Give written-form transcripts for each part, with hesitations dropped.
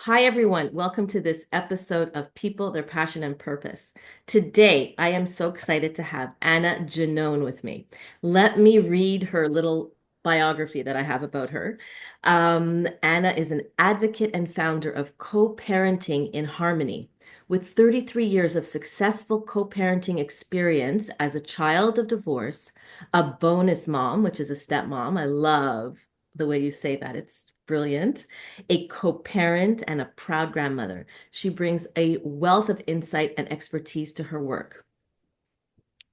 Hi, everyone. Welcome to this episode of People, Their Passion and Purpose. Today, I am so excited to have Anna Giannone with me. Let me read her little biography that I have about her. Anna is an advocate and founder of Co-Parenting in Harmony. With 33 years of successful co-parenting experience as a child of divorce, a bonus mom, which is a stepmom. I love the way you say that. It's brilliant, a co-parent, and a proud grandmother. She brings a wealth of insight and expertise to her work.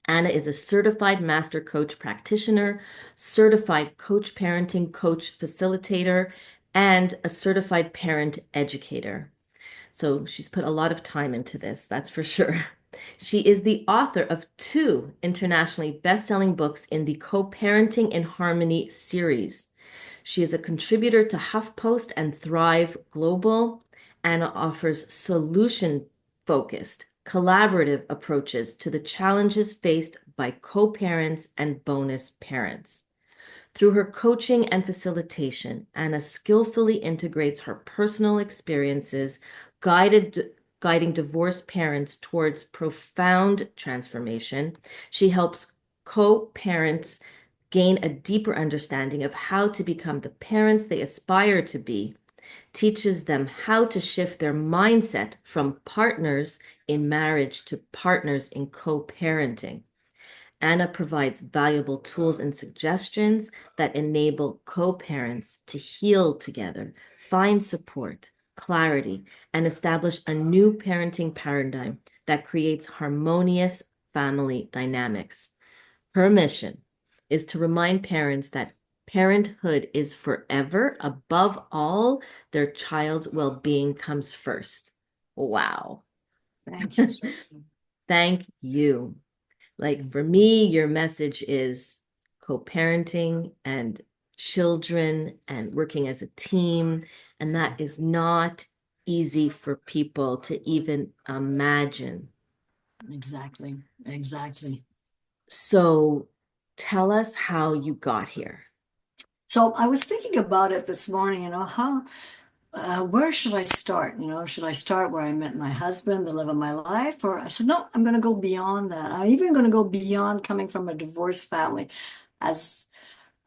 Anna is a certified master coach practitioner, certified coach parenting coach facilitator, and a certified parent educator. So she's put a lot of time into this, that's for sure. She is the author of two internationally best-selling books in the Co-Parenting in Harmony series. She is a contributor to HuffPost and Thrive Global. Anna offers solution-focused, collaborative approaches to the challenges faced by co-parents and bonus parents. Through her coaching and facilitation, Anna skillfully integrates her personal experiences, guiding divorced parents towards profound transformation. She helps co-parents gain a deeper understanding of how to become the parents they aspire to be, teaches them how to shift their mindset from partners in marriage to partners in co-parenting. Anna provides valuable tools and suggestions that enable co-parents to heal together, find support, clarity, and establish a new parenting paradigm that creates harmonious family dynamics. Her mission is to remind parents that parenthood is forever. Above all, their child's well-being comes first. Wow. Thank you. Thank you. Like for me, your message is co-parenting and children and working as a team. And that is not easy for people to even imagine. Exactly. Exactly. So tell us how you got here. So I was thinking about it this morning, where should I start? Should I start where I met my husband, the love of my life? Or I said, no, I'm going to go beyond that. I'm even going to go beyond coming from a divorced family. As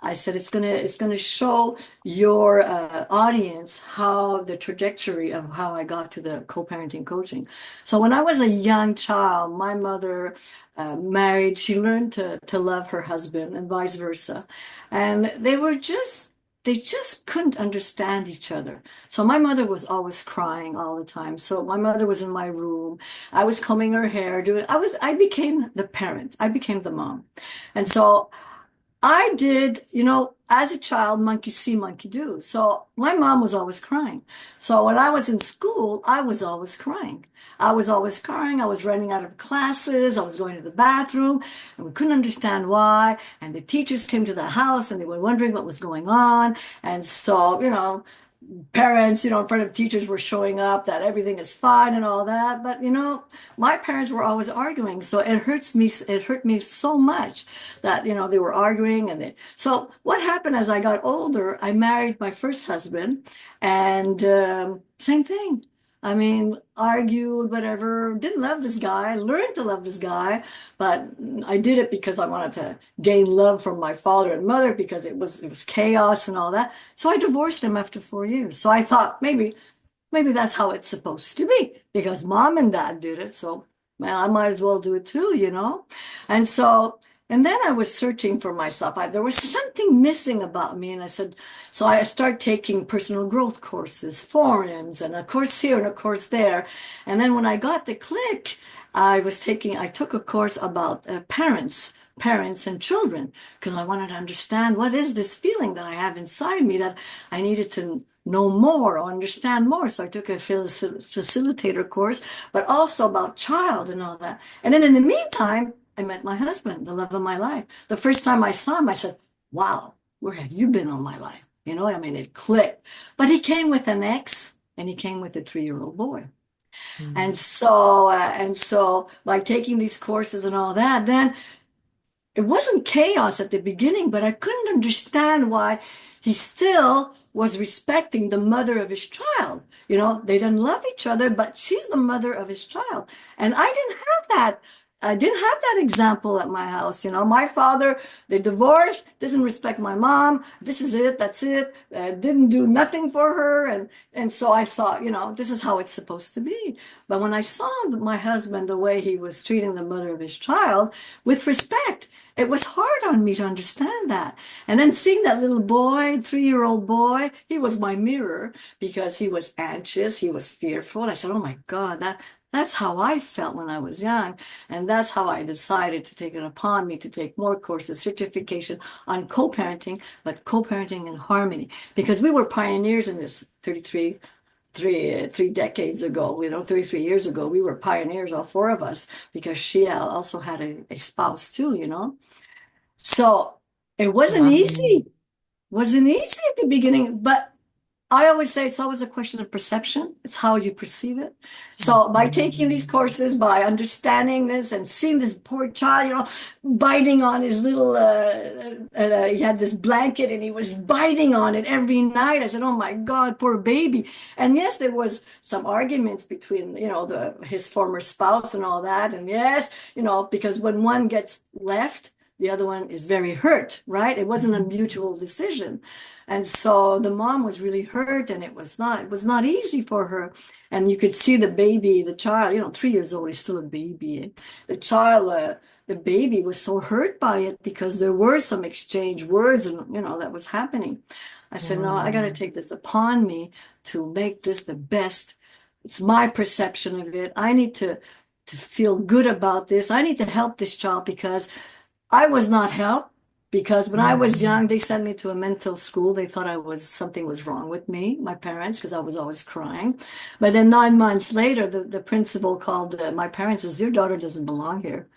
I said it's gonna show your audience how the trajectory of how I got to the co-parenting coaching. So when I was a young child, my mother married. She learned to love her husband and vice versa, and they just couldn't understand each other. So my mother was always crying all the time. So my mother was in my room. I was combing her hair, I became the parent. I became the mom. And so I did, as a child, monkey see, monkey do. So my mom was always crying. So when I was in school, I was always crying. I was always crying. I was running out of classes. I was going to the bathroom and we couldn't understand why. And the teachers came to the house and they were wondering what was going on. And so, parents, in front of teachers were showing up that everything is fine and all that. But, my parents were always arguing. So it hurt me so much that, they were arguing so what happened as I got older, I married my first husband and same thing. I mean, argued, whatever, didn't love this guy, learned to love this guy, but I did it because I wanted to gain love from my father and mother because it was chaos and all that. So I divorced him after 4 years. So I thought maybe that's how it's supposed to be because mom and dad did it. So well, I might as well do it too. And so, and then I was searching for myself. There was something missing about me. And so I started taking personal growth courses, forums, and a course here and a course there. And then when I got the click, I took a course about parents and children, because I wanted to understand what is this feeling that I have inside me that I needed to know more or understand more. So I took a facilitator course, but also about child and all that. And then in the meantime, I met my husband, the love of my life. The first time I saw him, I said, wow, where have you been all my life? I mean, it clicked. But he came with an ex and he came with a 3-year-old boy. Mm. And so by taking these courses and all that, then it wasn't chaos at the beginning, but I couldn't understand why he still was respecting the mother of his child. You know, they didn't love each other, but she's the mother of his child. And I didn't have that. I didn't have that example at my house. You know, my father, they divorced, doesn't respect my mom. This is it. That's it. Didn't do nothing for her. And so I thought, you know, this is how it's supposed to be. But when I saw my husband, the way he was treating the mother of his child with respect, it was hard on me to understand that. And then seeing that little boy, 3-year-old boy, he was my mirror because he was anxious, he was fearful. I said, "Oh my God, that's how I felt when I was young." And that's how I decided to take it upon me to take more courses, certification on co-parenting, but co-parenting in harmony. Because we were pioneers in this 3 decades ago, 33 years ago, we were pioneers, all four of us, because she also had a spouse too, you know. So it wasn't Wow. easy. Wasn't easy at the beginning, but I always say it's always a question of perception. It's how you perceive it. So by taking these Mhm. courses, by understanding this and seeing this poor child, you know, biting on his little, he had this blanket and he was biting on it every night. I said, "Oh my God, poor baby." And yes, there was some arguments between, you know, his former spouse and all that. And yes, you know, because when one gets left, the other one is very hurt, right? It wasn't a Mhm. mutual decision. And so the mom was really hurt and it was not easy for her. And you could see the baby, the child, you know, 3 years old is still a baby. The child, the baby was so hurt by it because there were some exchange words and, you know, that was happening. I said, "No, I got to Wow. take this upon me to make this the best. It's my perception of it. I need to feel good about this. I need to help this child because I was not helped because when I was Mhm. young, they sent me to a mental school. They thought I was something was wrong with me, my parents, because I was always crying. But then 9 months later, the principal called my parents and says, "Your daughter doesn't belong here."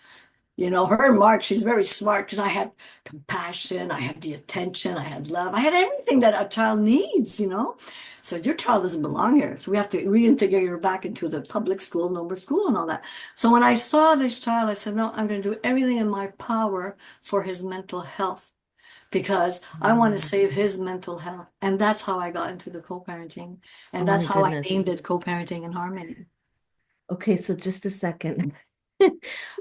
You know, her mark, she's very smart because I had compassion, I had the attention, I had love, I had everything that a child needs, you know. So your child doesn't belong here. So we have to reintegrate her back into the public school, number school, and all that. So when I saw this child, I said, "No, I'm going to do everything in my power for his mental health because I want to Mhm. save his mental health." And that's how I got into the co-parenting. And Oh my that's how I goodness. named it Co-parenting in Harmony. Okay, so just a second.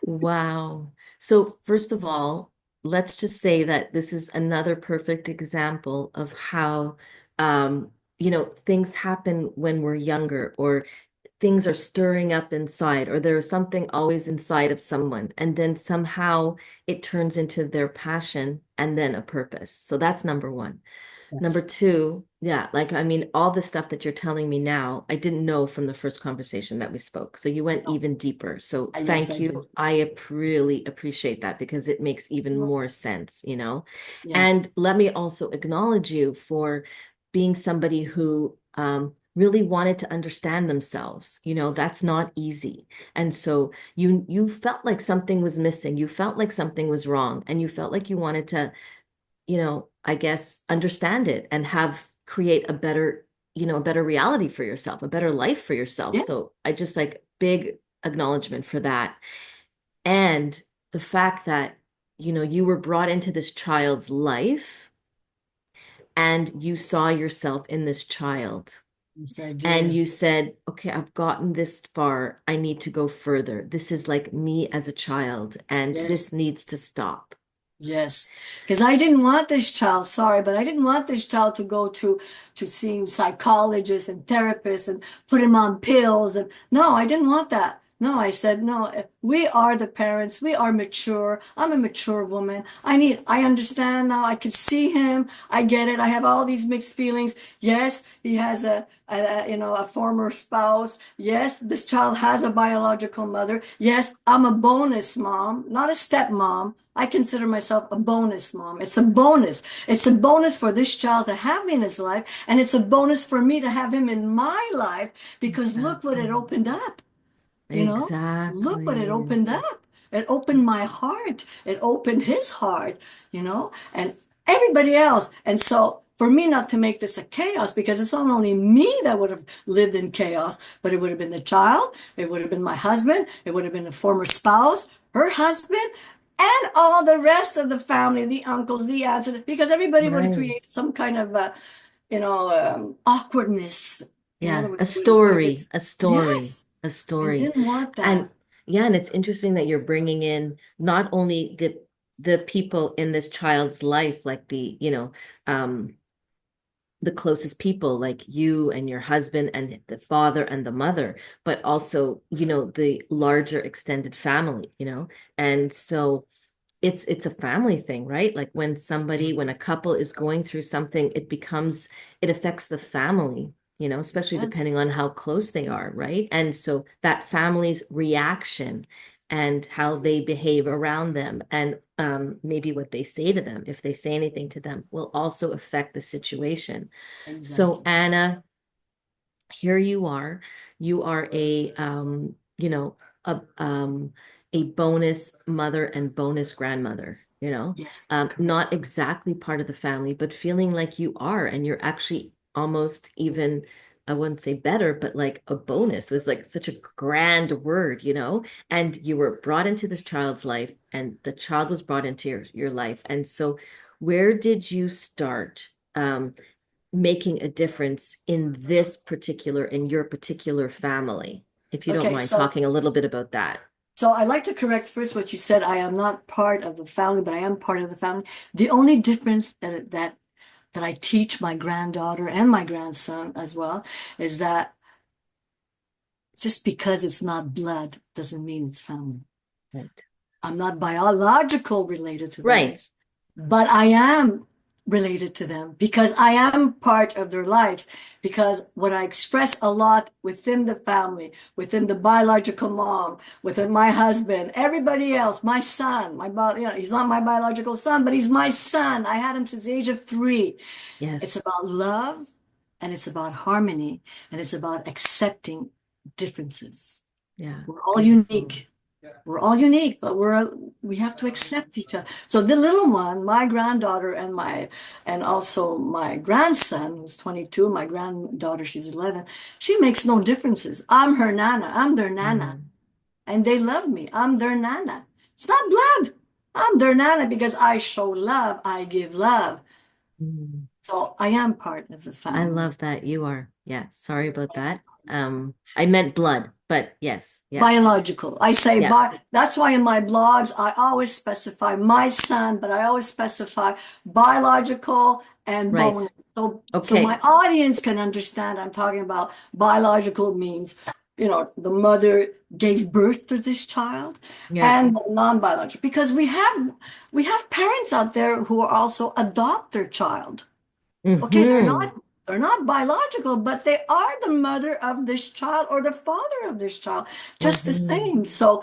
Wow. So, first of all, let's just say that this is another perfect example of how, things happen when we're younger, or things are stirring up inside, or there is something always inside of someone, and then somehow it turns into their passion and then a purpose. So that's number one. Number Yes. two, yeah, like I mean, all the stuff that you're telling me now, I didn't know from the first conversation that we spoke. So you went Oh, even deeper. So yes, thank I you. did. Really appreciate that because it makes even more sense. Yeah. And let me also acknowledge you for being somebody who really wanted to understand themselves. That's not easy. And so you felt like something was missing. You felt like something was wrong, and you felt like you wanted to I guess understand it and have create a better reality for yourself, a better life for yourself. Yeah. So I just like big acknowledgement for that. And the fact that, you were brought into this child's life and you saw yourself in this child. Yes, I And did. you said, okay, I've gotten this far. I need to go further. This is like me as a child, and this Yes. needs to stop. Yes. Because I didn't want this child, sorry, but I didn't want this child to go to seeing psychologists and therapists and put him on pills. And no, I didn't want that. No, I said, "No, we are the parents. We are mature. I'm a mature woman. I understand now. I could see him. I get it. I have all these mixed feelings. Yes, he has a former spouse. Yes, this child has a biological mother. Yes, I'm a bonus mom, not a stepmom. I consider myself a bonus mom. It's a bonus. It's a bonus for this child to have me in his life, and it's a bonus for me to have him in my life because look what it Exactly. opened up. You know, look what it Exactly. opened up. It opened my heart. It opened his heart, and everybody else. And so for me not to make this a chaos, because it's not only me that would have lived in chaos, but it would have been the child, it would have been my husband, it would have been a former spouse, her husband. and all the rest of the family, the uncles, the aunts, because everybody would Right. create some kind of, awkwardness. In other Yeah, words, a where story, it's, a story, yes, a and story. didn't want And that. yeah, and it's interesting that you're bringing in not only the people in this child's life, like um, the closest people, like you and your husband and the father and the mother, but also, the larger extended family, And so it's a family thing, right? Like when a couple is going through something, it affects the family, especially Yes, depending on how close they are, right? And so that family's reaction and how they behave around them and maybe what they say to them, if they say anything to them, will also affect the situation. So, exactly. Anna, here you are. You are a bonus mother and bonus grandmother, Yes, correct. not exactly part of the family, but feeling like you are, and you're actually almost even, I wouldn't say better, but like a bonus. It was like such a grand word, and you were brought into this child's life, and the child was brought into your life. And so where did you start? Making a difference in your particular family, if you don't Okay, mind talking a little bit about that. so I'd like to correct first what you said. I am not part of the family, but I am part of the family. The only difference that I teach my granddaughter and my grandson as well is that just because it's not blood doesn't mean it's family. Right. I'm not biological related to them, Right. but I am related to them because I am part of their lives. Because what I express a lot within the family, within the biological mom, within my husband, everybody else, my son, he's not my biological son, but he's my son. I had him since the age of 3. It's Yes. about love and it's about harmony and it's about accepting differences. Yeah. We're all Beautiful. unique. We're all unique, but we have to accept each other. So the little one, my granddaughter and also my grandson, who's 22, my granddaughter, she's 11, she makes no differences. I'm her nana. I'm their nana. Mm. And they love me. I'm their nana. It's not blood. I'm their nana because I show love. I give love. Mm. So I am part of the I family. love that you are. Yeah, sorry about that. I meant blood, but yes, yeah, Biological. I say yeah, that's why in my blogs I always specify my son, but I always specify biological and right. bone. So my Okay. audience can understand I'm talking about biological means, the mother gave birth to this child Yeah. and non-biological because we have parents out there who also adopt their child. Okay, they're Mm-hmm. not they're not biological, but they are the mother of this child or the father of this child, just the Mm-hmm. same. So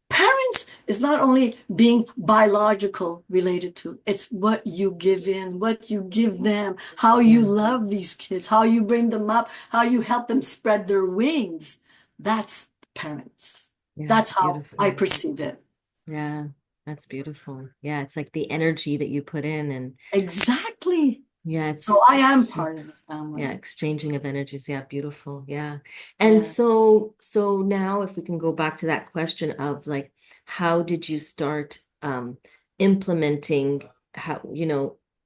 parents is not only being biological related to, it's what you give in, what you give them, how you Yeah. love these kids, how you bring them up, how you help them spread their wings. That's parents. Yeah, That's it's how I beautiful. perceive it. Yeah, that's beautiful. Yeah, it's like the energy that you put in, and Exactly. yeah, So I am it's part of the yeah, family. exchanging of energies. Yeah, beautiful. Yeah. And Yeah. so now if we can go back to that question of like, how did you start implementing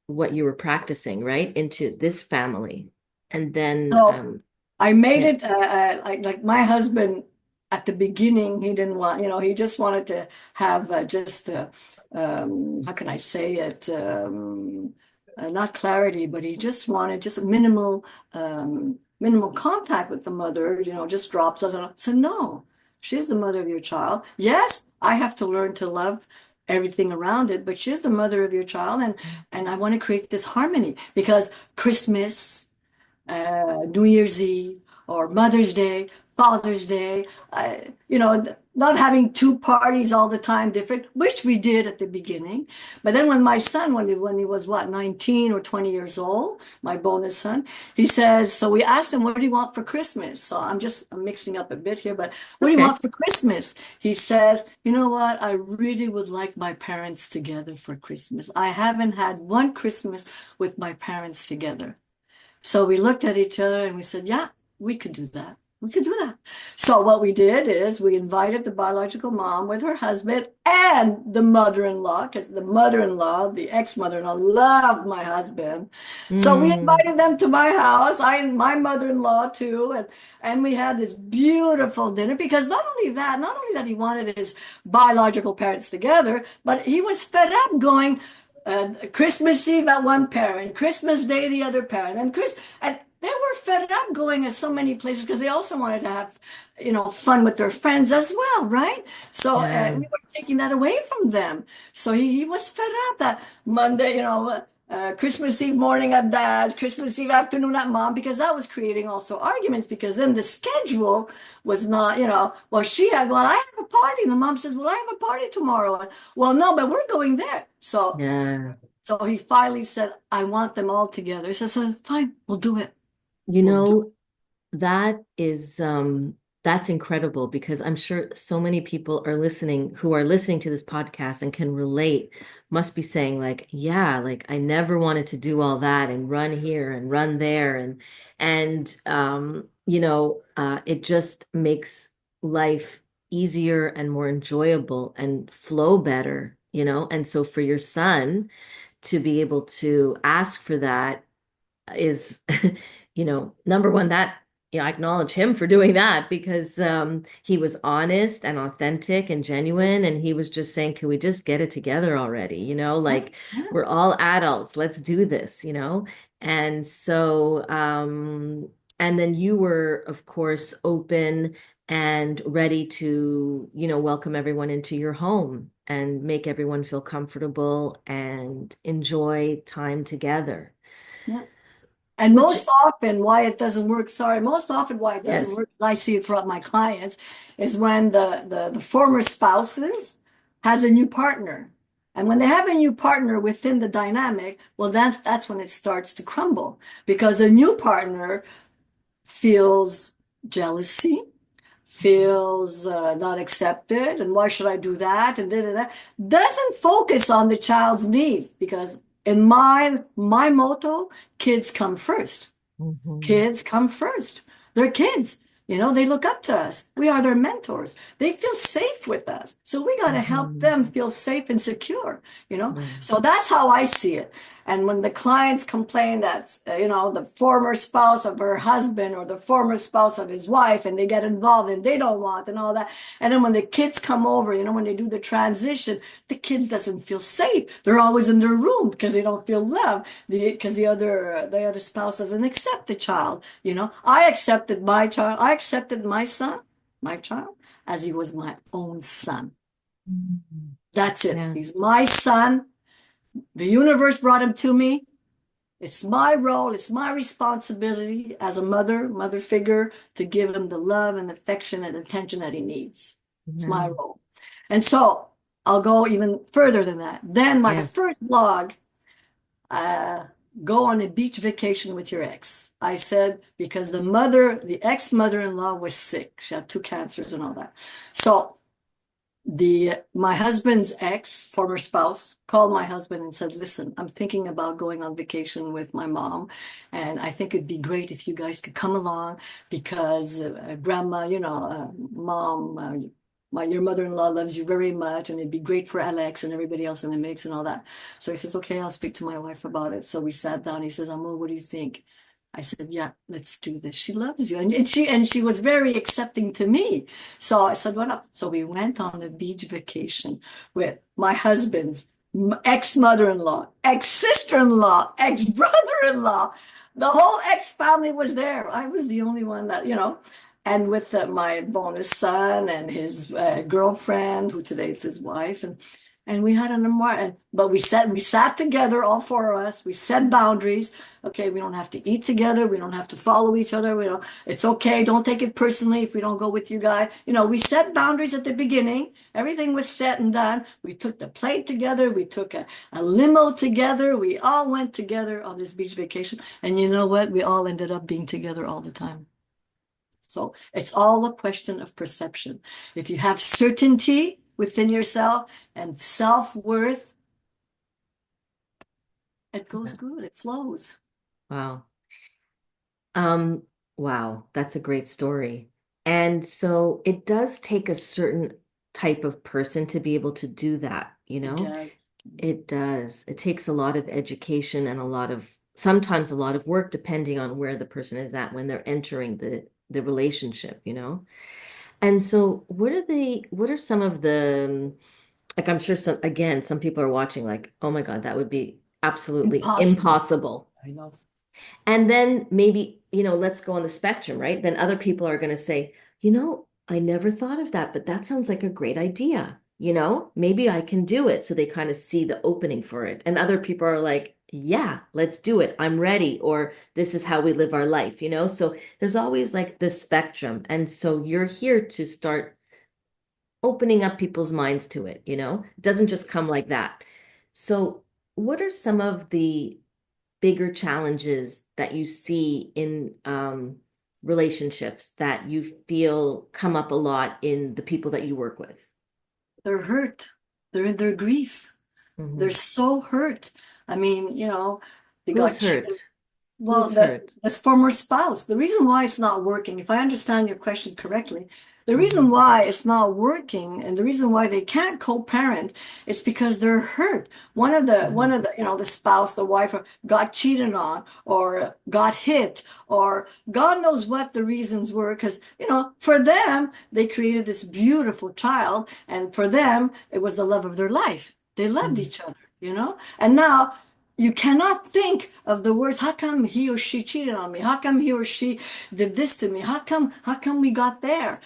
what you were practicing, right, into this family? And then So I made yeah, it like my husband at the beginning. He didn't want, he just wanted to have just how can I say it? Not clarity, but he just wanted just minimal contact with the mother. Just drops us. So no, she's the mother of your child. Yes, I have to learn to love everything around it, but she's the mother of your child, and I want to create this harmony because Christmas, New Year's Eve or Mother's Day, Father's Day, not having two parties all the time different, which we did at the beginning. But then when my son, when he was what, 19 or 20 years old, my bonus son, he says, so we asked him, what do you want for Christmas? So I'm mixing up a bit here, but what do you okay. want for Christmas? He says, you know what? I really would like my parents together for Christmas. I haven't had one Christmas with my parents together. So we looked at each other and we said, yeah, we could do that. We could do that. So what we did is we invited the biological mom with her husband and the mother-in-law, because the mother-in-law, the ex-mother-in-law, loved my husband. So we Mm, invited them to my house, I and my mother-in-law too, and we had this beautiful dinner because not only that he wanted his biological parents together, but he was fed up going Christmas Eve at one parent, Christmas Day the other parent, and they were fed up going in so many places because they also wanted to have, fun with their friends as well, right? So yeah. we were taking that away from them. So he was fed up that Monday, Christmas Eve morning at dad's, Christmas Eve afternoon at mom, because that was creating also arguments because then the schedule was not, well, I have a party. And the mom says, well, I have a party tomorrow. And, well, no, but we're going there. Yeah. So he finally said, I want them all together. He said, so fine, we'll do it. You We'll do know, that is that's incredible because I'm sure so many people are listening who are listening to this podcast and can relate, must be saying like, yeah, like I never wanted to do all that and run here and run there and it just makes life easier and more enjoyable and flow better, you know? And so for your son to be able to ask for that is, number one, that, I acknowledge him for doing that because he was honest and authentic and genuine. And he was just saying, can we just get it together already? Yeah, Like yeah, we're all adults, let's do this. And so, and then you were, of course, open and ready to, welcome everyone into your home and make everyone feel comfortable and enjoy time together. yeah. And Which, most often, why it doesn't work, sorry, most often why it doesn't yes. work, I see it throughout my clients, is when the former spouses has a new partner. And when they have a new partner within the dynamic, well, that's when it starts to crumble because a new partner feels jealousy, feels not accepted, and why should I do that? And da, da, da. Doesn't focus on the child's needs because in my motto, kids come first. Mhm. Kids come first. They're kids. They look up to us. We are their mentors. They feel safe with us. So we got to help Mhm. them feel safe and secure. Yeah. So that's how I see it. And when the clients complain that, the former spouse of her husband or the former spouse of his wife, and they get involved and they don't want and all that. And then when the kids come over, when they do the transition, the kids doesn't feel safe. They're always in their room because they don't feel loved because the other spouse doesn't accept the child. I accepted my child. I accepted my son, my child, as he was my own son. Mhm. That's it. Yeah. He's my son. The universe brought him to me. It's my role, it's my responsibility as a mother figure to give him the love and affection and attention that he needs. It's Yeah. my role. And so I'll go even further than that. Then my Yes. first blog, uh, go on a beach vacation with your ex. I said, because the ex-mother-in-law was sick. She had two cancers and all that. So my husband's ex, former spouse, called my husband and said, listen, I'm thinking about going on vacation with my mom, and I think it'd be great if you guys could come along because grandma, mom, your mother-in-law loves you very much, and it'd be great for Alex and everybody else in the mix and all that. So he says, okay, I'll speak to my wife about it. So we sat down. He says, Amo, what do you think? I said, yeah, let's do this. She loves you. And she was very accepting to me. So I said, well, so we went on the beach vacation with my husband's ex-mother-in-law, ex-sister-in-law, ex-brother-in-law. The whole ex-family was there. I was the only one and with my bonus son and his girlfriend, who today is his wife, and we had but we sat together, all four of us. We set boundaries. Okay, we don't have to eat together. We don't have to follow each other. We don't. It's okay. Don't take it personally if we don't go with you guys. We set boundaries at the beginning. Everything was set and done. We took the plate together. We took a limo together. We all went together on this beach vacation. And you know what? We all ended up being together all the time. So it's all a question of perception. If you have certainty within yourself and self-worth, it goes Yeah. good. It flows. Wow. Um, wow, that's a great story. And so it does take a certain type of person to be able to do that, you It know? does. It does. It takes a lot of education and sometimes a lot of work depending on where the person is at when they're entering the relationship, you know? And so what are some of the, like I'm sure some people are watching like, oh my God, that would be absolutely Impossible. impossible. I know. And then maybe, let's go on the spectrum, right? Then other people are going to say, I never thought of that, but that sounds like a great idea. Maybe I can do it. So they kind of see the opening for it. And other people are like, yeah, let's do it. I'm ready. Or this is how we live our life. So there's always like the spectrum. And so you're here to start opening up people's minds to it. It doesn't just come like that. So, what are some of the bigger challenges that you see in relationships that you feel come up a lot in the people that you work with? They're hurt. They're in their grief. They're Hmm. so hurt. I mean, they got Who's cheated. hurt? Well, Who's hurt? the former spouse. The reason why it's not working, if I understand your question correctly, the reason Hmm. why it's not working and the reason why they can't co-parent, it's because they're hurt. Hmm. The spouse, the wife got cheated on or got hit or God knows what the reasons were. Because, for them, they created this beautiful child, and for them, it was the love of their life. They loved Hmm. each other. And now you cannot think of the words, how come he or she cheated on me? How come he or she did this to me? How come we got there?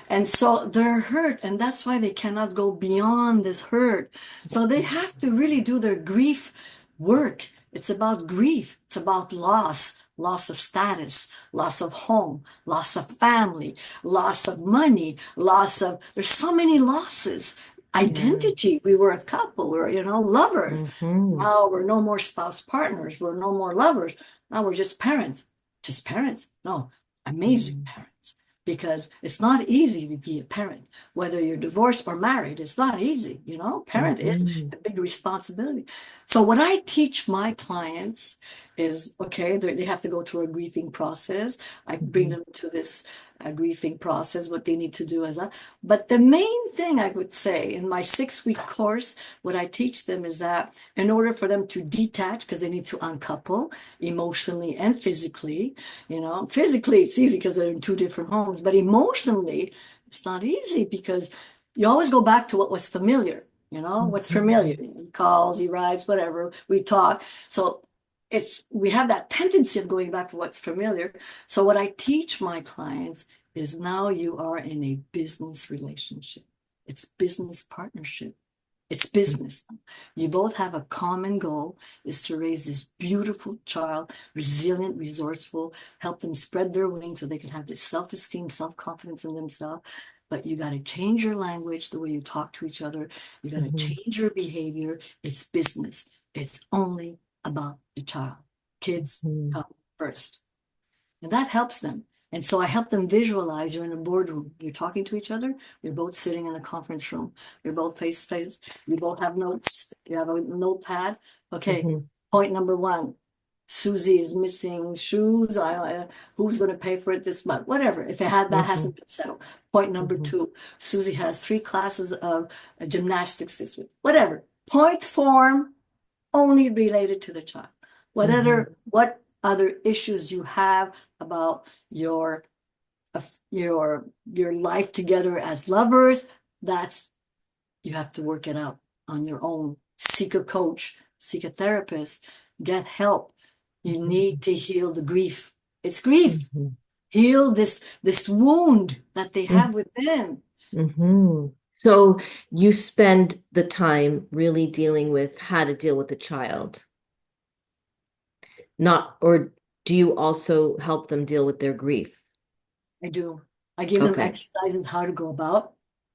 And so they're hurt, and that's why they cannot go beyond this hurt. So they have to really do their grief work. It's about grief. It's about loss of status, loss of home, loss of family, loss of money, there's so many losses. Yeah. Identity. We were a couple. We were, lovers. Hmm. Now we're no more spouse partners. We're no more lovers. Now we're just parents. Just parents. No, amazing Hmm. parents. Because it's not easy to be a parent, whether you're divorced or married. It's not easy. Parent is Hmm. a big responsibility. So what I teach my clients is, okay, they have to go through a grieving process. I bring Hmm. them to this grieving process, what they need to do as that. But the main thing I would say in my 6-week course, what I teach them is that in order for them to detach, because they need to uncouple emotionally and physically it's easy because they're in two different homes, but emotionally it's not easy because you always go back to what was familiar. What's familiar. Hmm. He calls, he writes, whatever, we talk. So we have that tendency of going back to what's familiar. So what I teach my clients is now you are in a business relationship. It's business partnership. It's business. You both have a common goal is to raise this beautiful child, resilient, resourceful, help them spread their wings so they can have this self-esteem, self-confidence in themselves. But you got to change your language, the way you talk to each other. You got to Hmm. change your behavior. It's business. It's only about the child. Kids Hmm. come first. And that helps them. And so I help them visualize you're in a boardroom. You're talking to each other. You're both sitting in a conference room. You're both face to face. You both have notes. You have a notepad. Okay, Hmm. point number one. Susie is missing shoes. Who's going to pay for it this month? Whatever. If that Hmm. hasn't been settled. Point number Hmm. two. Susie has 3 classes of gymnastics this week. Whatever. Point form only related to the child. Hmm. What other issues you have about your life together as lovers, that's you have to work it out on your own. Seek a coach, seek a therapist, get help. You need to heal the grief. It's grief. Hmm. Heal this wound that they have within. Hmm. So you spend the time really dealing with how to deal with the child, not, or do you also help them deal with their grief? I do. I give them Okay. exercises how to go about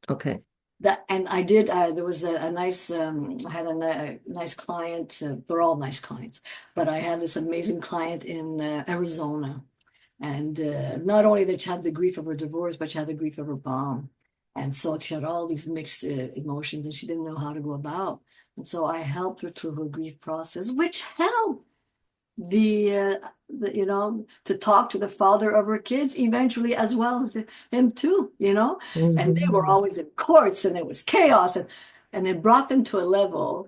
Okay. that. And I did, there was a nice, I had a nice client, they're all nice clients, but I had this amazing client in Arizona. And not only did she have the grief of her divorce, but she had the grief of her mom. And so she had all these mixed emotions and she didn't know how to go about. And so I helped her through her grief process, which helped. to talk to the father of her kids eventually as well as him too, and they were Hmm. always in courts and it was chaos and it brought them to a level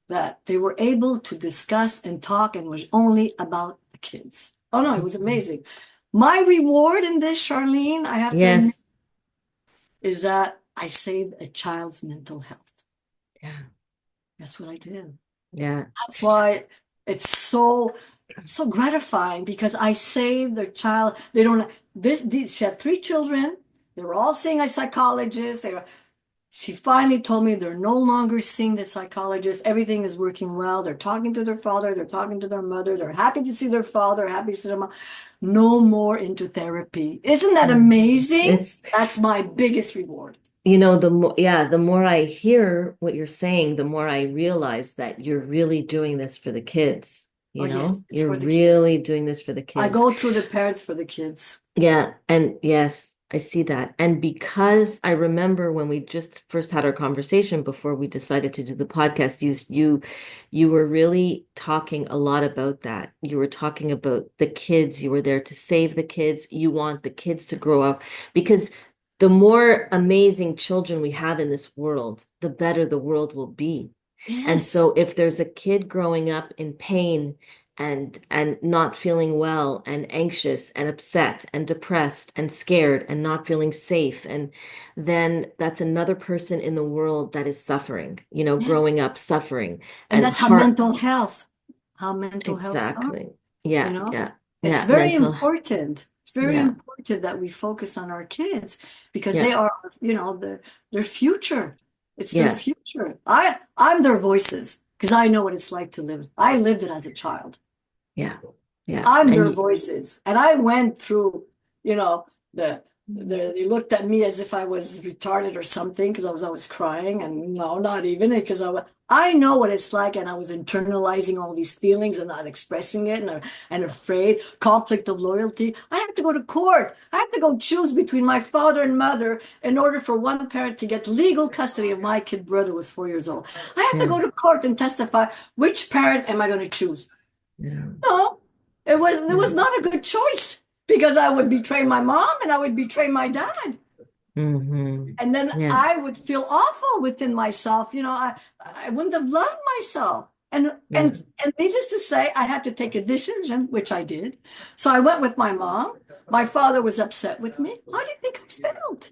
that they were able to discuss and talk and was only about the kids. Oh no, it was amazing. My reward in this, Charlene, I have to admit, Yes. is that I saved a child's mental health. Yeah. That's what I did. Yeah. That's why it's so gratifying because I saved their child. They don't she had three children. They were all seeing a psychologist. She finally told me they're no longer seeing the psychologist. Everything is working well. They're talking to their father, they're talking to their mother, they're happy to see their father, happy to see their mom. No more into therapy. Isn't that Mhm. amazing? It's, That's my biggest reward. the more, yeah, the more I hear what you're saying, the more I realize that you're really doing this for the kids, Oh, yes, it's You're for the kids. really doing this for the I kids. go through the parents for the kids. Yeah, and yes, I see that. And because I remember when we just first had our conversation before we decided to do the podcast, you were really talking a lot about that. You were talking about the kids. You were there to save the kids. You want the kids to grow up because the more amazing children we have in this world, the better the world will be. And Yes. so if there's a kid growing up in pain and not feeling well and anxious and upset and depressed and scared and not feeling safe, and then that's another person in the world that is suffering, Yes. growing up suffering And and that's heart. how mental health starts. Exactly. Yeah, You know, yeah, it's yeah, very mental. important. It's very Yeah, important that we focus on our kids because yeah, they are, their future. It's their yeah, future. I'm their voices because I know what it's like to live. I lived it as a child. yeah, yeah. I'm And their voices. And I went through, you know, the, they looked at me as if I was retarded or something because I was always crying. And no, not even because I know what it's like. And I was internalizing all these feelings and not expressing it and afraid, conflict of loyalty. I had to go to court. I had to go choose between my father and mother in order for one parent to get legal custody of my kid brother who was 4 years old. I had to yeah, go to court and testify which parent am I going to choose? yeah, No, it yeah. was not a good choice because I would betray my mom and I would betray my dad. Hmm. And then Yeah, I would feel awful within myself. I wouldn't have loved myself. yeah, And needless to say, I had to take a decision, which I did. So I went with my mom. My father was upset with me. How do you think I felt?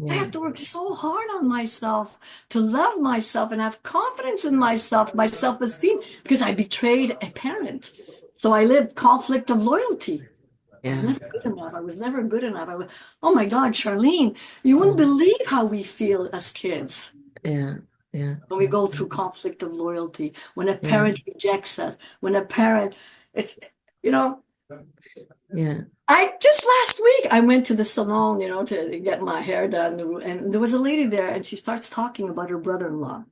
I yeah, have to work so hard on myself to love myself and have confidence in myself, my self-esteem, because I betrayed a parent. So I lived conflict of loyalty. I was yeah, never good enough. I was never good enough. Oh my God, Charlene, you wouldn't yeah, believe how we feel as kids yeah, yeah, when we go through conflict of loyalty, when a yeah, parent rejects us, when a parent, it's, you know, yeah. I just last week I went to the salon, to get my hair done, and there was a lady there, and she starts talking about her brother-in-law.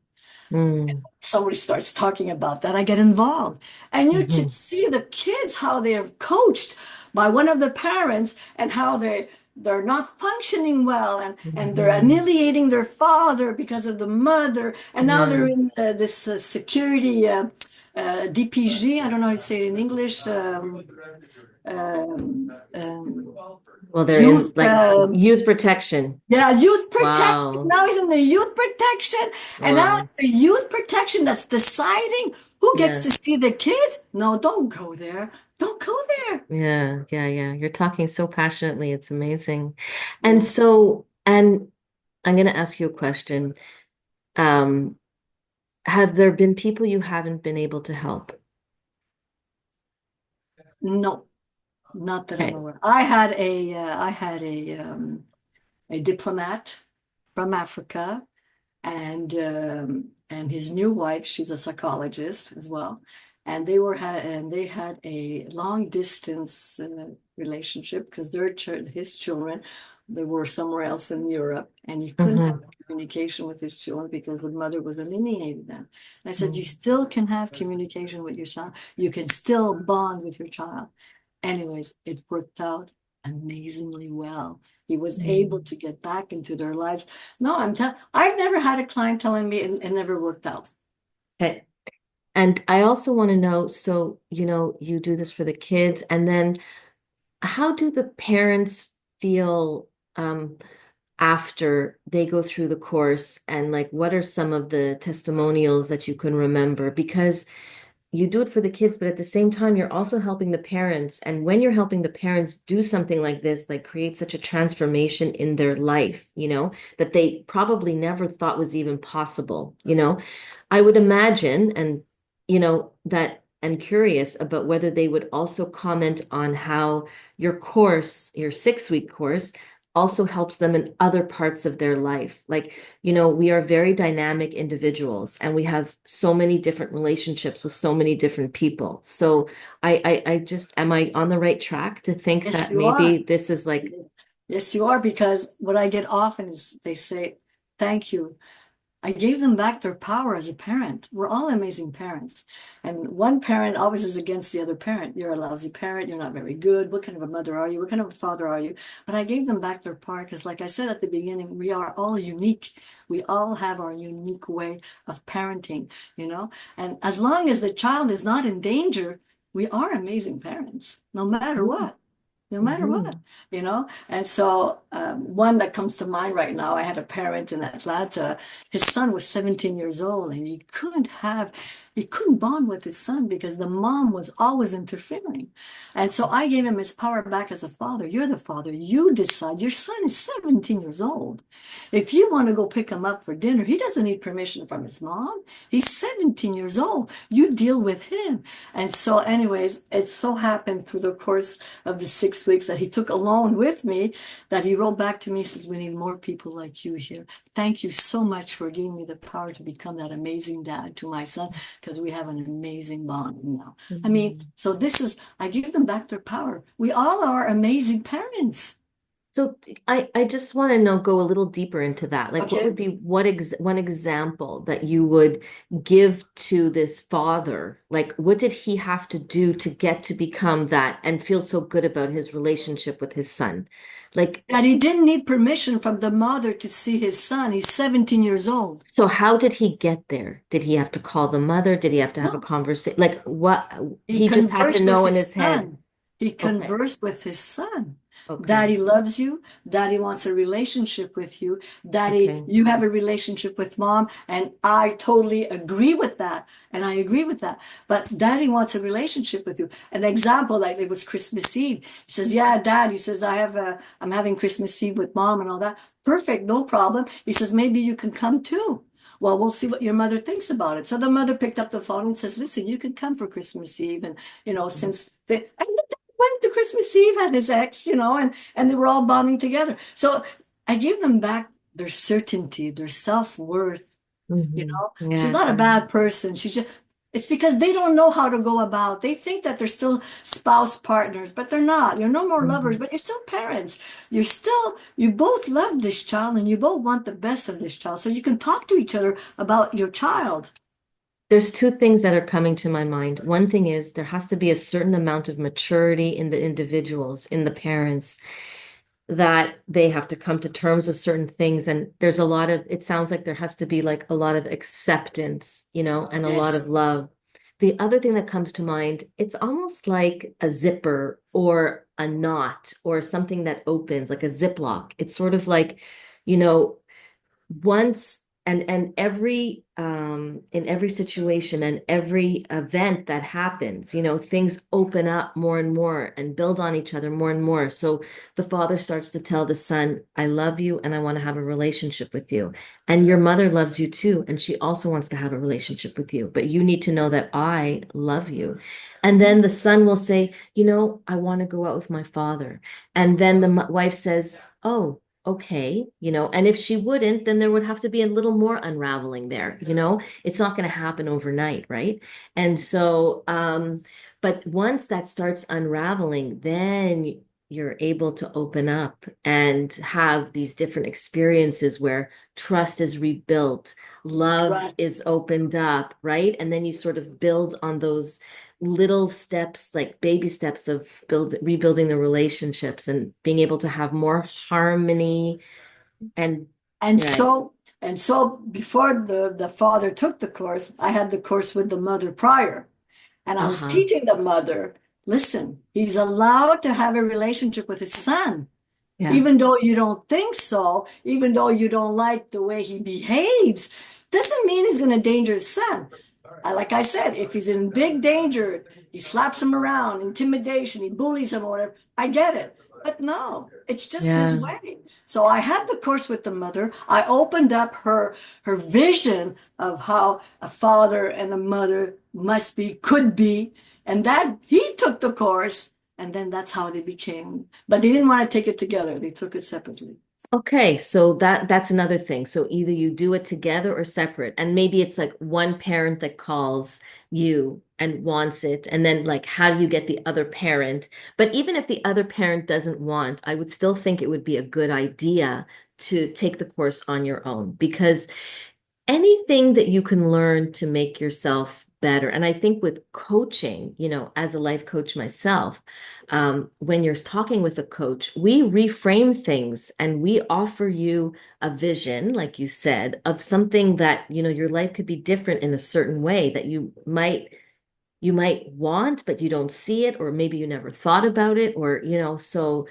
Mm. Somebody starts talking about that, I get involved. And you should Hmm. see the kids how they are coached by one of the parents and how they're not functioning well and they're Hmm. annihilating their father because of the mother. And now Yeah. they're in this security DPG. I don't know how to say it in English. Well, they're in Youth. like youth protection. Yeah, youth protection. Wow. Now he's in the youth protection. And now Wow. it's the youth protection that's deciding who gets to Yes. see the kids. No, don't go there. Don't go there. Yeah. Yeah. Yeah. You're talking so passionately. It's amazing. And Yeah. so, and I'm going to ask you a question. Um, have there been people you haven't been able to help? No, not that I'm Okay. aware. I had a diplomat from Africa and his new wife, she's a psychologist as well, and they had a long distance relationship because his children they were somewhere else in Europe, and he couldn't have Hmm. communication with his children because the mother was alienating them. And I said, you still can have communication with your child. You can still bond with your child. Anyways, it worked out amazingly well. He was able to get back into their lives. No, I've never had a client telling me it never worked out. Okay. And I also want to know, so, you do this for the kids, and then how do the parents feel um, after they go through the course? And like, what are some of the testimonials that you can remember? Because you do it for the kids, but at the same time, you're also helping the parents. And when you're helping the parents do something like this, like create such a transformation in their life, that they probably never thought was even possible, I would imagine, and that I'm curious about whether they would also comment on how your course, your 6-week course, also helps them in other parts of their life. Like, we are very dynamic individuals and we have so many different relationships with so many different people. So I just, am I on the right track to think Yes, that you are. maybe this is like, Yes, you are, because what I get often is they say, thank you. I gave them back their power as a parent. We're all amazing parents. And one parent always is against the other parent. You're a lousy parent. You're not very good. What kind of a mother are you? What kind of a father are you? But I gave them back their power because, like I said at the beginning, we are all unique. We all have our unique way of parenting, you know? And as long as the child is not in danger, we are amazing parents, no matter what. No matter what, Mhm. And so, one that comes to mind right now, I had a parent in Atlanta. His son was 17 years old, and he couldn't bond with his son because the mom was always interfering. And so I gave him his power back as a father. You're the father. You decide. Your son is 17 years old. If you want to go pick him up for dinner, he doesn't need permission from his mom. He's 17 years old. You deal with him. And so, anyways, it so happened through the course of the 6 weeks that he took alone with me, that he wrote back to me, says, we need more people like you here. Thank you so much for giving me the power to become that amazing dad to my son, because we have an amazing bond now. I mean, Mhm. so I give them back their power. We all are amazing parents. So I just want to know, go a little deeper into that. Like, what would Okay. be one example that you would give to this father? Like, what did he have to do to get to become that and feel so good about his relationship with his son? Like, That he didn't need permission from the mother to see his son. He's 17 years old. so how did he get there? Did he have to call the mother? Did he have to have a No, conversation? Like, what? he He just had to conversed with know in his his head. son. He Okay, conversed with his son. okay, Daddy loves you. Daddy wants a relationship with you. Daddy, okay. you have a relationship with mom. And I totally agree with that. And I agree with that. But daddy wants a relationship with you. An example, like it was Christmas Eve. He says, yeah, dad. He says, I'm having Christmas Eve with mom and all that. Perfect. No problem. He says, maybe you can come too. Well, we'll see what your mother thinks about it. So the mother picked up the phone and says, listen, you can come for Christmas Eve. And, Mhm. since and went to Christmas Eve at his ex, and they were all bonding together. So I gave them back their certainty, their self-worth. She's Yeah. not a bad person. It's because they don't know how to go about. They think that they're still spouse partners, but they're not. You're no more lovers, Mhm. but you're still parents. You both love this child and you both want the best of this child. So you can talk to each other about your child. There's two things that are coming to my mind. One thing is there has to be a certain amount of maturity in the individuals, in the parents, that they have to come to terms with certain things. And there's a lot of, it sounds like there has to be like a lot of acceptance, and a lot of Yes. love. The other thing that comes to mind, it's almost like a zipper or a knot or something that opens, like a ziplock. It's sort of like, you know, once and every in every situation and every event that happens, things open up more and more and build on each other more and more. So the father starts to tell the son, I love you and I want to have a relationship with you, and your mother loves you too and she also wants to have a relationship with you, but you need to know that I love you. And then the son will say, I want to go out with my father. And then the wife says, oh, okay, and if she wouldn't, then there would have to be a little more unraveling there, it's not going to happen overnight, right? And so, but once that starts unraveling, then you're able to open up and have these different experiences where trust is rebuilt, love Trust. is opened up, right? And then you sort of build on those little steps, like baby steps of rebuilding the relationships and being able to have more harmony and And right. so And so before the father took the course, I had the course with the mother prior. And I was Uh-huh. teaching the mother, listen, he's allowed to have a relationship with his son. Yeah. Even though you don't think so, even though you don't like the way he behaves, doesn't mean he's going to endanger his son. Like I said, if he's in big danger, he slaps him around, intimidation, he bullies him or whatever, I get it. But no, it's just his Yeah. way. So I had the course with the mother. I opened up her vision of how a father and a mother must be, could be, and that he took the course, and then that's how they became. But they didn't want to take it together. They took it separately. Okay, so that's another thing. So either you do it together or separate. And maybe it's like one parent that calls you and wants it, and then like how do you get the other parent? But even if the other parent doesn't want, I would still think it would be a good idea to take the course on your own because anything that you can learn to make yourself better. And I think with coaching, as a life coach myself, when you're talking with a coach, we reframe things and we offer you a vision, like you said, of something that, your life could be different in a certain way that you might want, but you don't see it, or maybe you never thought about it, or, so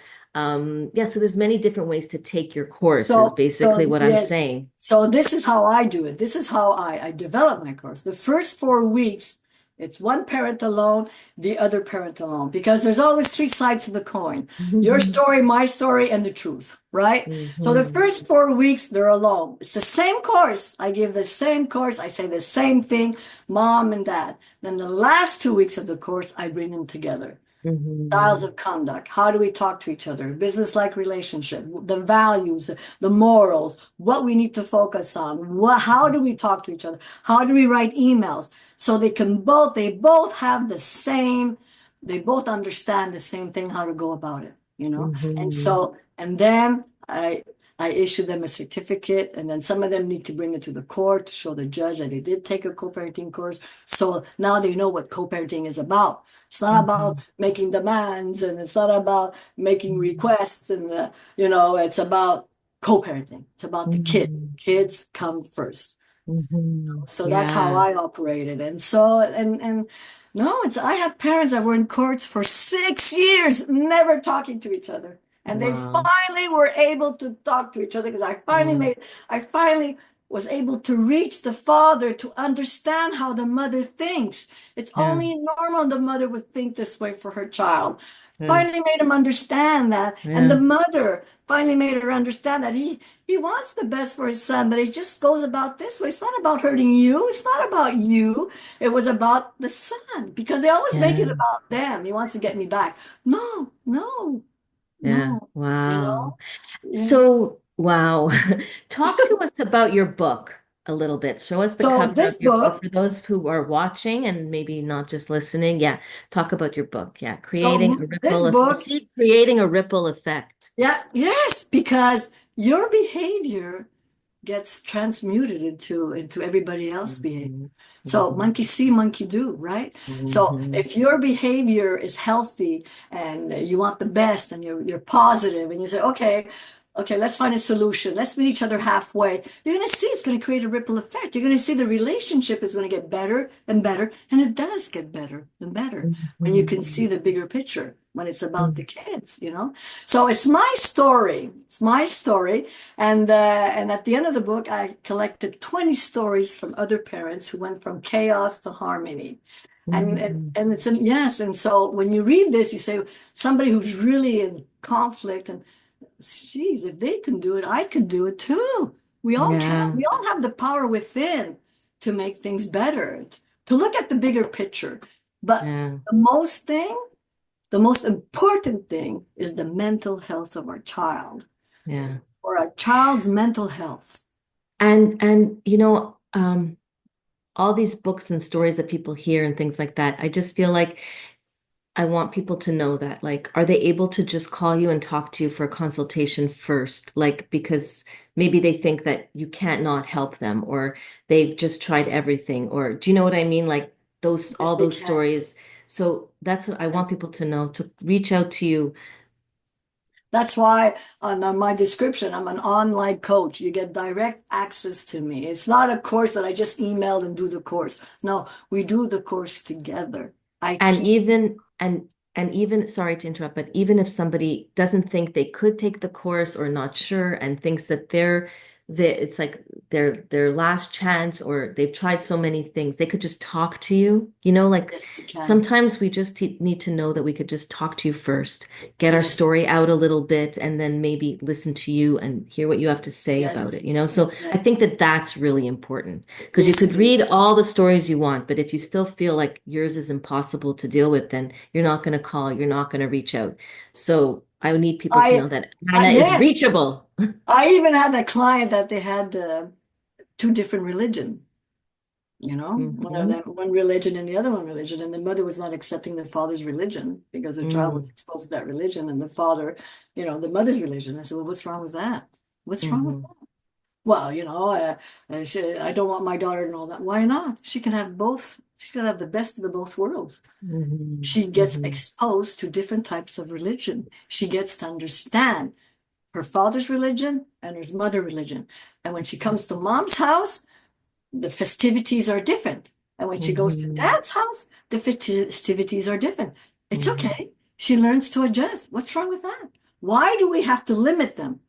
yeah, so there's many different ways to take your course, is basically So what I'm yes. saying. So this is how I do it. This is how I develop my course. The first 4 weeks, it's one parent alone, the other parent alone, because there's always three sides to the coin. Your story, my story, and the truth, right? So the Mhm. first 4 weeks, they're alone. It's the same course. I give the same course. I say the same thing, mom and dad. Then the last 2 weeks of the course, I bring them together. Styles Mhm. of conduct. How do we talk to each other? Business-like relationship, the values, the morals, what we need to focus on. How do we talk to each other? How do we write emails? So they both have the same, they both understand the same thing, how to go about it, you know? And Mhm. so, and then I issue them a certificate, and then some of them need to bring it to the court to show the judge that they did take a co-parenting course. So now they know what co-parenting is about. It's not about Mhm. making demands, and it's not about making Mhm. requests, and it's about co-parenting. It's about the kid. Mhm. Kids come first. Mhm. So that's how Yeah. I operated. And so, and no, I have parents that were in courts for 6 years, never talking to each other. And they Wow. finally were able to talk to each other because Yeah. I finally was able to reach the father to understand how the mother thinks. It's Yeah. only normal the mother would think this way for her child. Yeah. Finally made him understand that. And Yeah. the mother finally made her understand that he wants the best for his son, but it just goes about this way. It's not about hurting you. It's not about you. It was about the son because they always make it Yeah. about them. He wants to get me back. No, no, Yeah. no. You Wow. know? Yeah. So, wow. Talk to us about your book a little bit. Show us the So cover of this your book book, for those who are watching and maybe not just listening. Yeah. Talk about your book. Yeah. so this You book, see, creating a ripple effect. yeah, yes, because your behavior gets transmuted into everybody else's behavior. Mhm. So Mhm. monkey see, monkey do, right? So Mhm. if your behavior is healthy and you want the best and you're positive and you say, okay, let's find a solution. Let's meet each other halfway. You're going to see it's going to create a ripple effect. You're going to see the relationship is going to get better and better, and it does get better and better when you can see Mhm. the bigger picture when it's about the Mhm. kids. So it's my story. It's my story. And at the end of the book, I collected 20 stories from other parents who went from chaos to harmony. Mhm. And it's yes. And so when you read this, you say somebody who's really in conflict and geez, if they can do it, I can do it too. We all can. Yeah. We all have the power within to make things better, to look at the bigger picture. But Yeah. the most important thing is the mental health of our child Yeah. or our child's mental health. And all these books and stories that people hear and things like that, I just feel like I want people to know that, like, are they able to just call you and talk to you for a consultation first? Like, because maybe they think that you can't not help them, or they've just tried everything, or do you know what I mean? Like Yes, all they those can. stories. So that's what I want Yes. people to know, to reach out to you That's why on my description, I'm an online coach. You get direct access to me. It's not a course that I just emailed and do the course. No, we do the course together. I And teach. even sorry to interrupt, but even if somebody doesn't think they could take the course or not sure and thinks that it's like their last chance or they've tried so many things, they could just talk to you. Like Yes, we can. sometimes we just need to know that we could just talk to you first, get our Yes, story out a little bit, and then maybe listen to you and hear what you have to say about yes, it. So I yes, think that that's really important. Because you yes, could it read is. all the stories you want, but if you still feel like yours is impossible to deal with, then you're not going to call, you're not going to reach out. So I need people to I, know that Anna is yes, reachable. I even had a client that they had two different religion. One of Hmm. them, one religion and the other one religion, and the mother was not accepting the father's religion because the child was Mm. exposed to that religion, and the father, the mother's religion. I said, well, what's wrong with that? What's wrong with Hmm. that? Well, I don't want my daughter to know that. Why not? She can have both. She can have the best of the both worlds. Hmm. She gets Hmm. exposed to different types of religion. She gets to understand her father's religion and her mother religion. And when she comes to mom's house, the festivities are different. And when she goes to Hmm. dad's house, the festivities are different. It's Hmm. okay. She learns to adjust. What's wrong with that? Why do we have to limit them?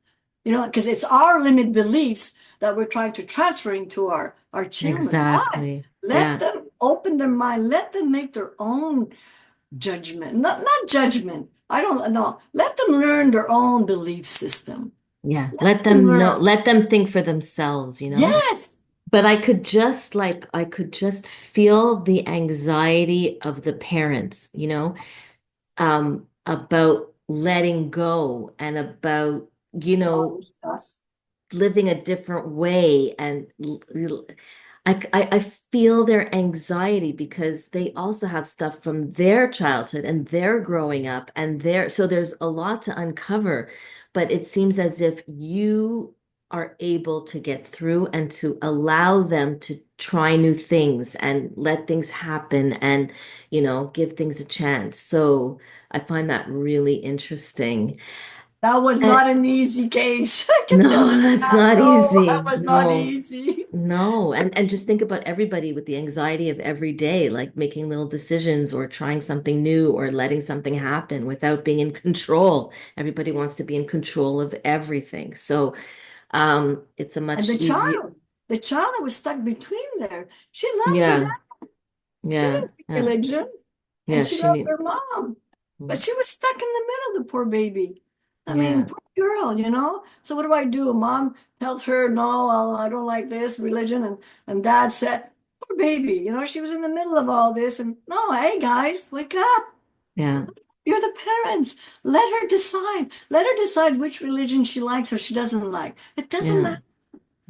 Because it's our limit beliefs that we're trying to transfer into our children. Why? Exactly. Let Yeah. them open their mind. Let them make their own judgment. Not judgment. I don't know. Let them learn their own belief system. Yeah. Let Let them them know, learn. let them think for themselves. Yes. But I could just feel the anxiety of the parents, about letting go and about, you know, Always us. living a different way. And I feel their anxiety because they also have stuff from their childhood and their growing up so there's a lot to uncover. But it seems as if you are able to get through and to allow them to try new things and let things happen and, give things a chance. So I find that really interesting. That was And not an easy case. I can tell no, you that's that. not No, that easy. was not No. easy. No, and just think about everybody with the anxiety of every day, like making little decisions or trying something new or letting something happen without being in control. Everybody wants to be in control of everything. So, it's a And much easier. the child that was stuck between there, she loves her Yeah, dad. She yeah, didn't see yeah, religion, and yeah. she She loved need. her mom. But she was stuck in the middle, the poor baby. I mean, Yeah, poor girl. So what do? Mom tells her, no, I don't like this religion. And dad said, poor baby, she was in the middle of all this. And no, hey guys, wake up. yeah, You're the parents. Let her decide. Let her decide which religion she likes or she doesn't like. It doesn't yeah, matter,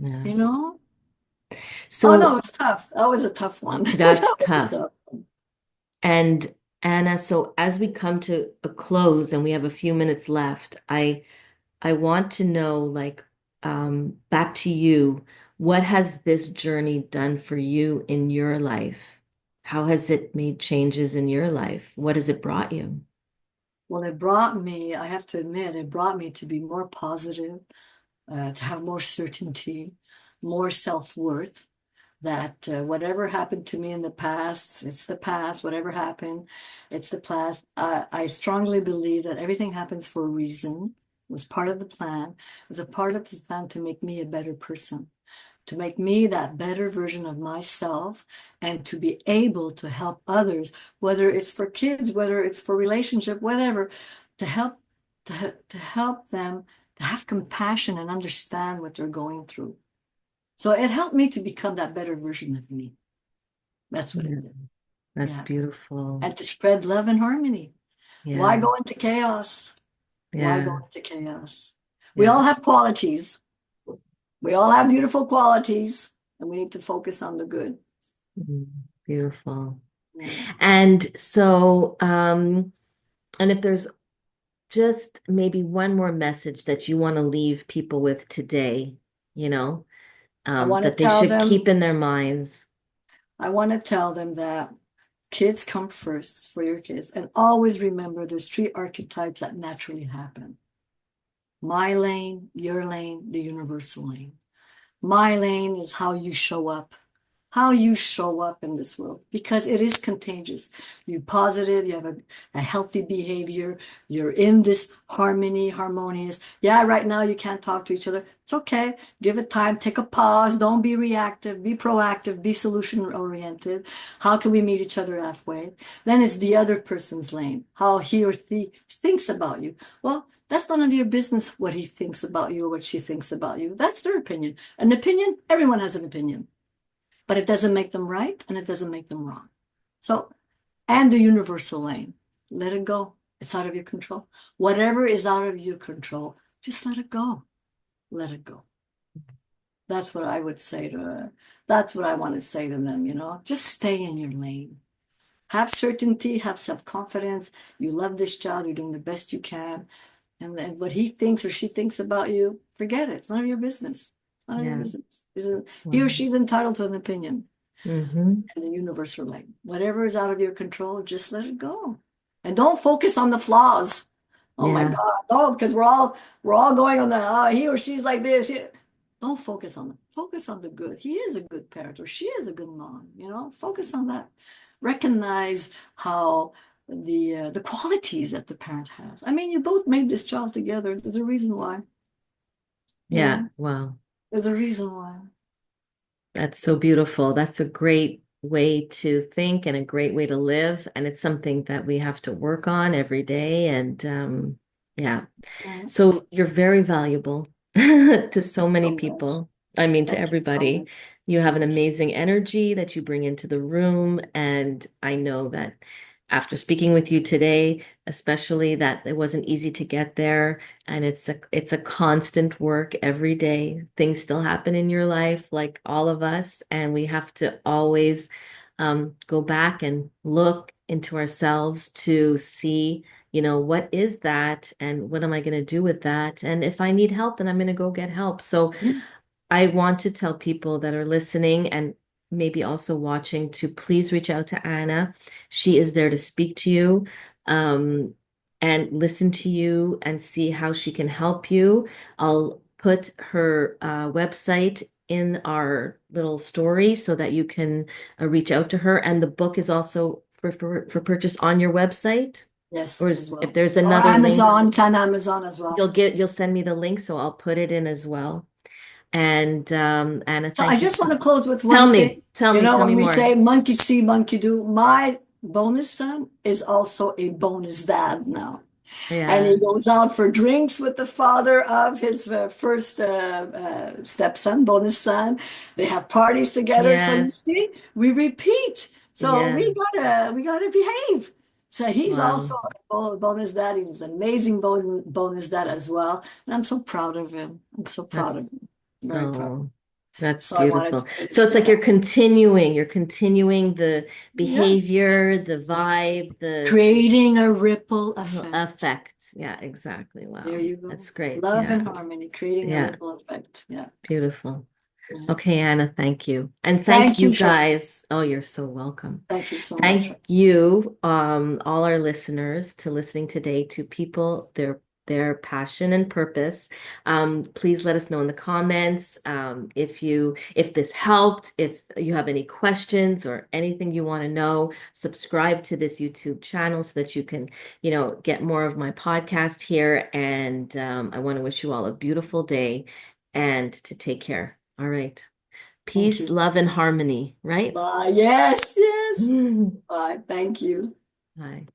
yeah. you know? Oh no, So it's tough. That was a tough one. that's That was a tough. tough. And Anna, so as we come to a close and we have a few minutes left, I want to know, like, back to you, what has this journey done for you in your life? How has it made changes in your life? What has it brought you? Well, it brought me, I have to admit, it brought me to be more positive, to have more certainty, more self-worth, that whatever happened to me in the past, it's the past. Whatever happened, it's the past. I strongly believe that everything happens for a reason. It was part of the plan. It was a part of the plan to make me a better person, to make me that better version of myself, and to be able to help others, whether it's for kids, whether it's for relationship, whatever, to help to help them to have compassion and understand what they're going through. So it helped me to become that better version of me. That's what Yeah, it did. that's Yeah. beautiful. And to spread love and harmony. Why Yeah, go into chaos? Why go yeah, into chaos? We yeah. all have qualities. We all have beautiful qualities, and we need to focus on the good. Mm, beautiful. Yeah. And so, and if there's just maybe one more message that you want to leave people with today, you know, I want to that they tell should them, keep in their minds. I want to tell them that kids come first for your kids. And always remember there's three archetypes that naturally happen. My lane, your lane, the universal lane. My lane is how you show up in this world because it is contagious. You positive, you have a healthy behavior, you're in this harmony, harmonious. Yeah, right now you can't talk to each other. It's okay. Give it time, take a pause, don't be reactive, be proactive, be solution oriented. How can we meet each other halfway? Then it's the other person's lane, how he or she thinks about you. Well, that's none of your business what he thinks about you or what she thinks about you. That's their opinion. An opinion, everyone has an opinion, but it doesn't make them right and it doesn't make them wrong. So, and the universal lane, let it go. It's out of your control. Whatever is out of your control, just let it go. Let it go. That's what I would say to, that's what I want to say to them, just stay in your lane. Have certainty, have self-confidence. You love this job, you're doing the best you can. And then what he thinks or she thinks about you, forget it. It's none of your business. None of your Yeah. business. He or Wow. she's entitled to an opinion. Hmm. And the universe relate. Whatever is out of your control, just let it go. And don't focus on the flaws. Oh my Yeah. God. No, because we're all going on the he or she's like this. Don't focus on it. Focus on the good. He is a good parent or she is a good mom. Focus on that. Recognize how the qualities that the parent has. I mean, you both made this child together. There's a reason why, you Yeah. know, Wow. there's a reason why. That's so beautiful. That's a great way to think and a great way to live. And it's something that we have to work on every day. And yeah. Yeah. So you're very valuable to so Thank you many so much. people. I mean, to Thank you so everybody. much. You have an amazing energy that you bring into the room. And I know that after speaking with you today, especially that it wasn't easy to get there. And it's a constant work every day. Things still happen in your life, like all of us. And we have to always go back and look into ourselves to see what is that and what am I going to do with that? And if I need help, then I'm going to go get help. So Yes. I want to tell people that are listening and maybe also watching to please reach out to Anna. She is there to speak to you, um, and listen to you and see how she can help you. I'll put her website in our little story so that you can reach out to her. And the book is also for purchase on your website. Or Yes, as if well. there's Or another link, Amazon, it's on Amazon as well. you'll send me the link, so I'll put it in as well. And Anna, So I thank you just want so. to close with Tell one thing. me, tell me, tell When me we more. say monkey see, monkey do, my bonus son is also a bonus dad now. And he Yeah. goes out for drinks with the father of his first stepson, bonus son. They have parties together. So you Yes. see, we repeat. So Yeah. we gotta behave. So he's Wow. also a bonus dad. He's an amazing bonus dad as well. And I'm so proud of him. I'm so proud of That's him. Very proud. oh, that's So I wanted beautiful. to, So it's like yeah, you're continuing the yeah, behavior, the vibe, the creating a ripple effect. effect. Yeah, exactly. There Wow. you go. That's great. Love Yeah. and harmony, creating a Yeah. ripple effect. Yeah. Beautiful. Yeah. Okay, Anna, thank you. And thank Thank you you, Cheryl. guys. Oh, you're so welcome. Thank you so much. Thank you, all our listeners, to listening today to people, their passion and purpose. Please let us know in the comments if this helped, if you have any questions or anything you want to know. Subscribe to this YouTube channel so that you can, get more of my podcast here. And I want to wish you all a beautiful day and to take care. All right. Thank Peace, you. love, and harmony, right? Bye. Yes, yes. Bye. Thank you. Bye.